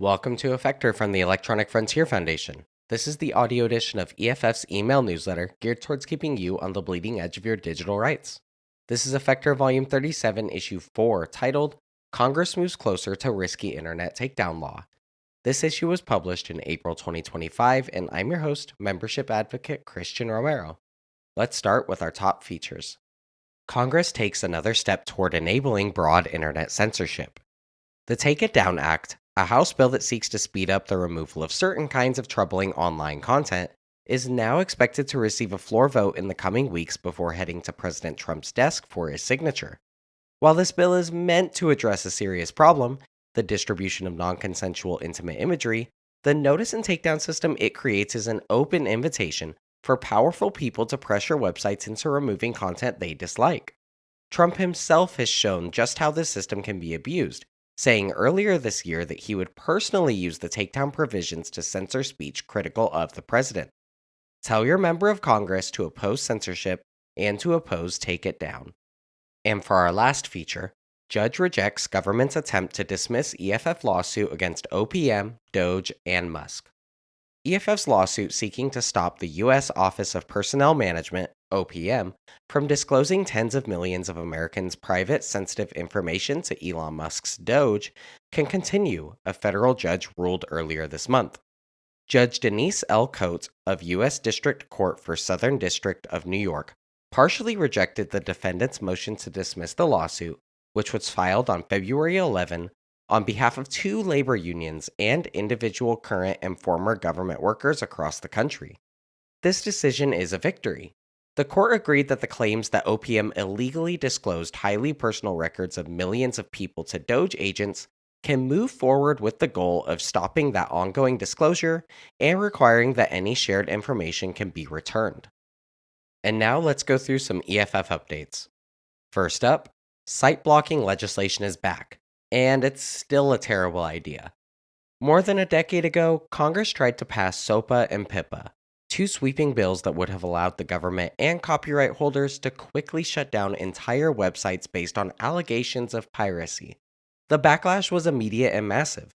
Welcome to EFFector from the Electronic Frontier Foundation. This is the audio edition of EFF's email newsletter geared towards keeping you on the bleeding edge of your digital rights. This is EFFector Volume 37, Issue 4, titled Congress Moves Closer to Risky Internet Takedown Law. This issue was published in April 2025, and I'm your host, Membership Advocate Christian Romero. Let's start with our top features. Congress takes another step toward enabling broad internet censorship. The Takedown Act, a House bill that seeks to speed up the removal of certain kinds of troubling online content, is now expected to receive a floor vote in the coming weeks before heading to President Trump's desk for his signature. While this bill is meant to address a serious problem, the distribution of non-consensual intimate imagery, the notice and takedown system it creates is an open invitation for powerful people to pressure websites into removing content they dislike. Trump himself has shown just how this system can be abused, saying earlier this year that he would personally use the takedown provisions to censor speech critical of the president. Tell your member of Congress to oppose censorship and to oppose Take It Down. And for our last feature, Judge rejects government's attempt to dismiss EFF lawsuit against OPM, Doge, and Musk. EFF's lawsuit seeking to stop the U.S. Office of Personnel Management, OPM, from disclosing tens of millions of Americans' private, sensitive information to Elon Musk's Doge can continue, a federal judge ruled earlier this month. Judge Denise L. Coates of U.S. District Court for Southern District of New York partially rejected the defendant's motion to dismiss the lawsuit, which was filed on February 11 on behalf of two labor unions and individual current and former government workers across the country. This decision is a victory. The court agreed that the claims that OPM illegally disclosed highly personal records of millions of people to Doge agents can move forward with the goal of stopping that ongoing disclosure and requiring that any shared information can be returned. And now let's go through some EFF updates. First up, site blocking legislation is back, and it's still a terrible idea. More than a decade ago, Congress tried to pass SOPA and PIPA, two sweeping bills that would have allowed the government and copyright holders to quickly shut down entire websites based on allegations of piracy. The backlash was immediate and massive.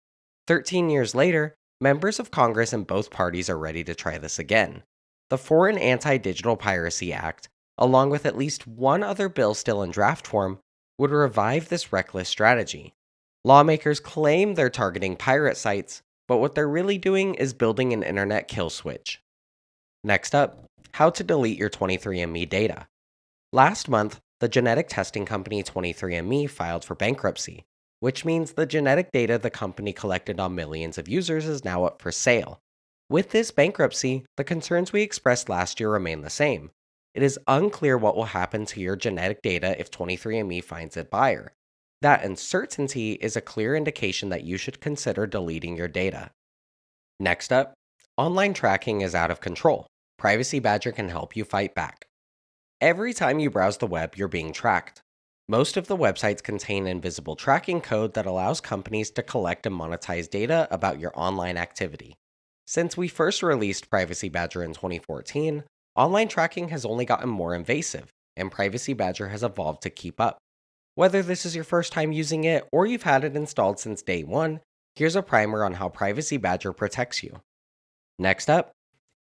13 years later, members of Congress in both parties are ready to try this again. The Foreign Anti-Digital Piracy Act, along with at least one other bill still in draft form, would revive this reckless strategy. Lawmakers claim they're targeting pirate sites, but what they're really doing is building an internet kill switch. Next up, how to delete your 23andMe data. Last month, the genetic testing company 23andMe filed for bankruptcy, which means the genetic data the company collected on millions of users is now up for sale. With this bankruptcy, the concerns we expressed last year remain the same. It is unclear what will happen to your genetic data if 23andMe finds a buyer. That uncertainty is a clear indication that you should consider deleting your data. Next up, online tracking is out of control. Privacy Badger can help you fight back. Every time you browse the web, you're being tracked. Most of the websites contain invisible tracking code that allows companies to collect and monetize data about your online activity. Since we first released Privacy Badger in 2014, online tracking has only gotten more invasive, and Privacy Badger has evolved to keep up. Whether this is your first time using it or you've had it installed since day one, here's a primer on how Privacy Badger protects you. Next up,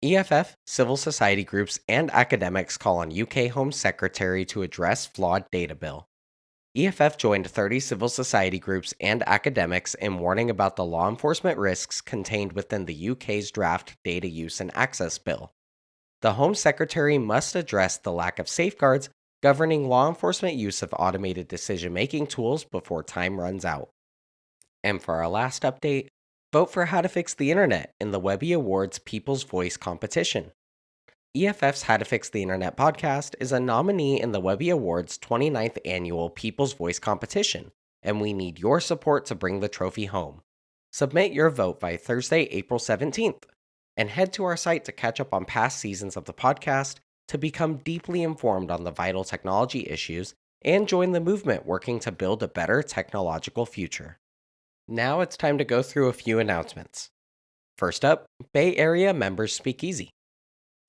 EFF, civil society groups, and academics call on UK Home Secretary to address flawed data bill. EFF joined 30 civil society groups and academics in warning about the law enforcement risks contained within the UK's draft Data Use and Access Bill. The Home Secretary must address the lack of safeguards governing law enforcement use of automated decision-making tools before time runs out. And for our last update, vote for How to Fix the Internet in the Webby Awards People's Voice competition. EFF's How to Fix the Internet podcast is a nominee in the Webby Awards 29th Annual People's Voice competition, and we need your support to bring the trophy home. Submit your vote by Thursday, April 17th, and head to our site to catch up on past seasons of the podcast to become deeply informed on the vital technology issues and join the movement working to build a better technological future. Now it's time to go through a few announcements. First up, Bay Area Members Speakeasy.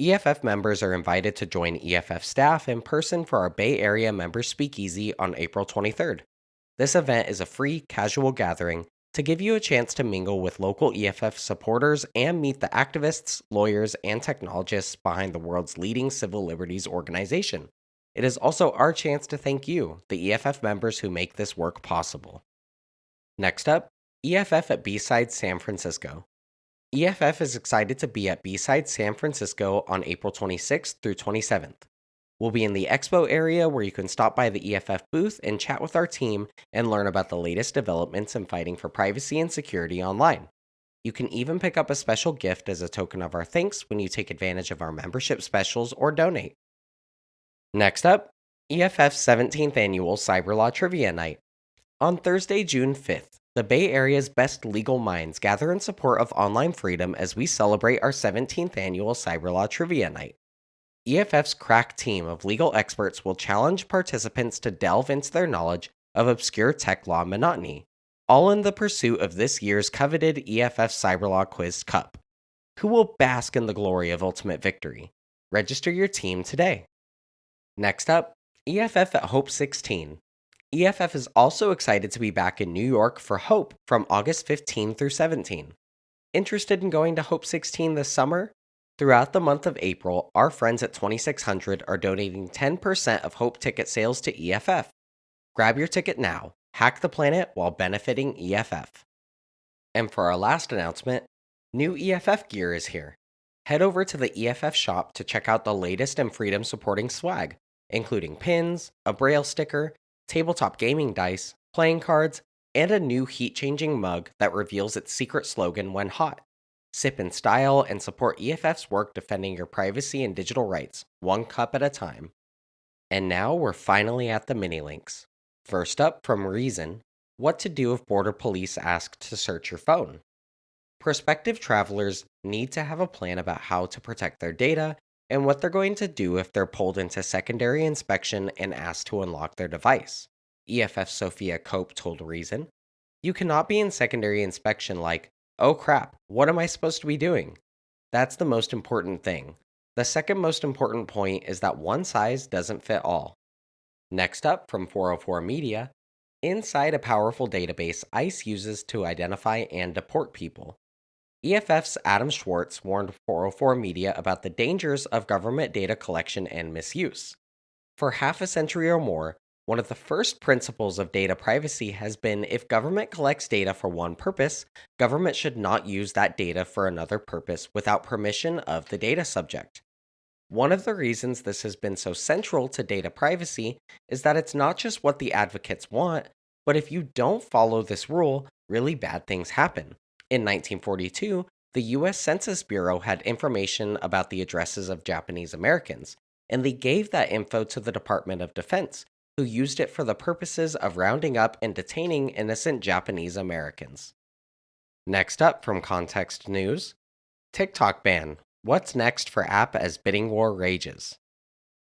EFF members are invited to join EFF staff in person for our Bay Area Members Speakeasy on April 23rd. This event is a free, casual gathering to give you a chance to mingle with local EFF supporters and meet the activists, lawyers, and technologists behind the world's leading civil liberties organization. It is also our chance to thank you, the EFF members who make this work possible. Next up, EFF at B-Side San Francisco. EFF is excited to be at B-Side San Francisco on April 26th through 27th. We'll be in the expo area where you can stop by the EFF booth and chat with our team and learn about the latest developments in fighting for privacy and security online. You can even pick up a special gift as a token of our thanks when you take advantage of our membership specials or donate. Next up, EFF's 17th annual Cyberlaw Trivia Night. On Thursday, June 5th, the Bay Area's best legal minds gather in support of online freedom as we celebrate our 17th annual Cyberlaw Trivia Night. EFF's crack team of legal experts will challenge participants to delve into their knowledge of obscure tech law monotony, all in the pursuit of this year's coveted EFF Cyberlaw Quiz Cup. Who will bask in the glory of ultimate victory? Register your team today. Next up, EFF at Hope 16. EFF is also excited to be back in New York for Hope from August 15 through 17. Interested in going to Hope 16 this summer? Throughout the month of April, our friends at 2600 are donating 10% of Hope ticket sales to EFF. Grab your ticket now. Hack the planet while benefiting EFF. And for our last announcement, new EFF gear is here. Head over to the EFF shop to check out the latest in freedom supporting swag, including pins, a braille sticker, tabletop gaming dice, playing cards, and a new heat-changing mug that reveals its secret slogan when hot. Sip in style and support EFF's work defending your privacy and digital rights, one cup at a time. And now we're finally at the mini links. First up from Reason, what to do if border police ask to search your phone. Prospective travelers need to have a plan about how to protect their data and what they're going to do if they're pulled into secondary inspection and asked to unlock their device. EFF Sophia Cope told Reason, "You cannot be in secondary inspection like, oh crap, what am I supposed to be doing?" That's the most important thing. The second most important point is that one size doesn't fit all. Next up from 404 Media, inside a powerful database ICE uses to identify and deport people. EFF's Adam Schwartz warned 404 Media about the dangers of government data collection and misuse. For half a century or more, one of the first principles of data privacy has been if government collects data for one purpose, government should not use that data for another purpose without permission of the data subject. One of the reasons this has been so central to data privacy is that it's not just what the advocates want, but if you don't follow this rule, really bad things happen. In 1942, the US Census Bureau had information about the addresses of Japanese Americans, and they gave that info to the Department of Defense, who used it for the purposes of rounding up and detaining innocent Japanese Americans. Next up from Context News, TikTok ban. What's next for app as bidding war rages?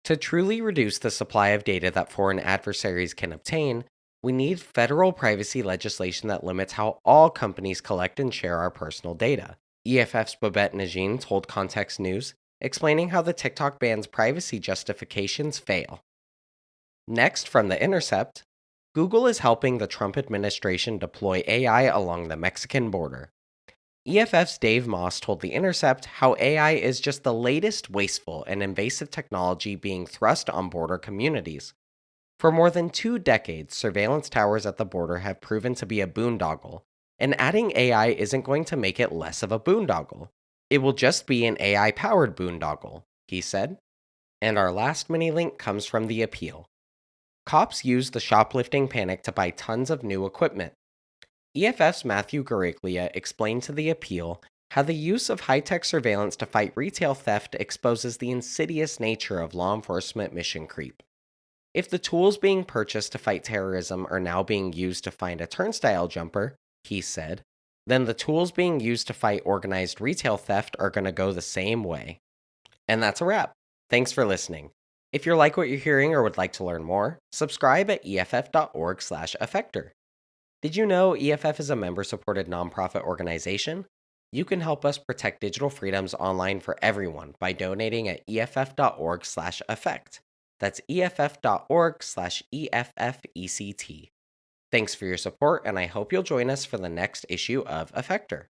To truly reduce the supply of data that foreign adversaries can obtain, we need federal privacy legislation that limits how all companies collect and share our personal data. EFF's Babette Najin told Context News, explaining how the TikTok ban's privacy justifications fail. Next, from The Intercept, Google is helping the Trump administration deploy AI along the Mexican border. EFF's Dave Moss told The Intercept how AI is just the latest wasteful and invasive technology being thrust on border communities. For more than 2 decades, surveillance towers at the border have proven to be a boondoggle, and adding AI isn't going to make it less of a boondoggle. It will just be an AI-powered boondoggle, he said. And our last mini-link comes from The Appeal. Cops used the shoplifting panic to buy tons of new equipment. EFF's Matthew Gariglia explained to The Appeal how the use of high-tech surveillance to fight retail theft exposes the insidious nature of law enforcement mission creep. If the tools being purchased to fight terrorism are now being used to find a turnstile jumper, he said, then the tools being used to fight organized retail theft are going to go the same way. And that's a wrap. Thanks for listening. If you like what you're hearing or would like to learn more, subscribe at EFF.org/EFFector. Did you know EFF is a member-supported nonprofit organization? You can help us protect digital freedoms online for everyone by donating at EFF.org/EFFect. That's EFF.org/EFFECT. Thanks for your support, and I hope you'll join us for the next issue of EFFector.